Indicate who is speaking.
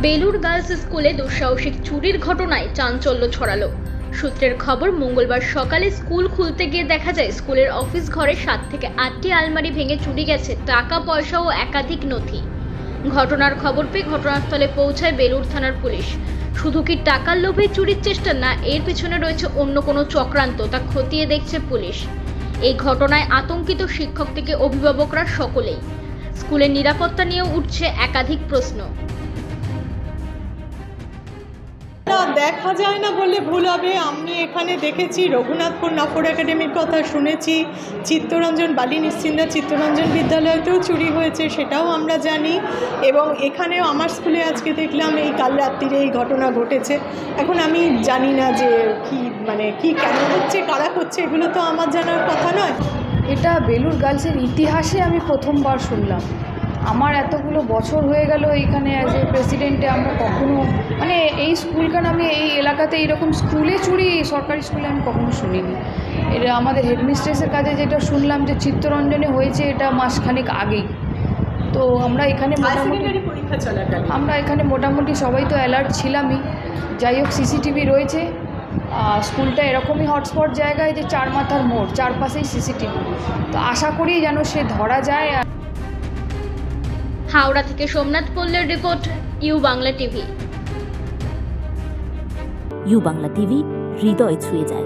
Speaker 1: Belur girls স্কুলে দুঃসাহসিক চুরির ঘটনায় চাঞ্চল্য ছড়ালো। সূত্রের খবর, মঙ্গলবার সকালে স্কুল খুলতে গিয়ে দেখা যায় স্কুলের অফিস ঘরে 7 থেকে 8টি আলমারি ভেঙে চুরি গেছে টাকা পয়সা ও একাধিক নথি। ঘটনার খবর পেয়ে ঘটনাস্থলে পৌঁছায় বেলুর থানার পুলিশ। শুধু কি টাকার লোভে চুরির চেষ্টা, না এর পেছনে রয়েছে অন্য কোনো চক্রান্ত, তা খতিয়ে দেখছে পুলিশ। এই ঘটনায় আতঙ্কিত শিক্ষক থেকে অভিভাবকরা সকলেই। স্কুলের নিরাপত্তা নিয়েও উঠছে একাধিক প্রশ্ন।
Speaker 2: দেখা যায় না বললে ভুল হবে। আমি এখানে দেখেছি রঘুনাথপুর নফর একাডেমির কথা শুনেছি, চিত্তরঞ্জন বালি নিশ্চিন্দা চিত্তরঞ্জন বিদ্যালয়তেও চুরি হয়েছে, সেটাও আমরা জানি। এবং এখানেও আমার স্কুলে আজকে দেখলাম এই কাল রাত্রিরে এই ঘটনা ঘটেছে। এখন আমি জানি না যে কি কেন হচ্ছে, কারা করছে, এগুলো তো আমার জানার কথা নয়।
Speaker 3: এটা বেলুর গার্লসের ইতিহাসে আমি প্রথমবার শুনলাম। আমার এতগুলো বছর হয়ে গেল এইখানে অ্যাজ এ প্রেসিডেন্টে আমরা কখনো এই স্কুলখানে আমি এই এলাকাতে এইরকম স্কুলে চুরি সরকারি স্কুলে আমি কখনো শুনিনি। এটা আমাদের হেডমিস্ট্রেসের কাছে যেটা শুনলাম যে চিত্তরঞ্জনে হয়েছে, এটা মাসখানেক আগেই। তো আমরা এখানে মোটামুটি সবাই তো অ্যালার্ট ছিলামই। যাই হোক, সিসিটিভি রয়েছে। স্কুলটা এরকমই হটস্পট জায়গায় যে 4 মাথার মোড়, চারপাশেই সিসিটিভি। তো আশা করি যেন সে ধরা যায়।
Speaker 1: হাওড়া থেকে সোমনাথ পল্লের report, U Bangla TV.
Speaker 4: U Bangla TV হৃদয় ছুঁয়ে যায়।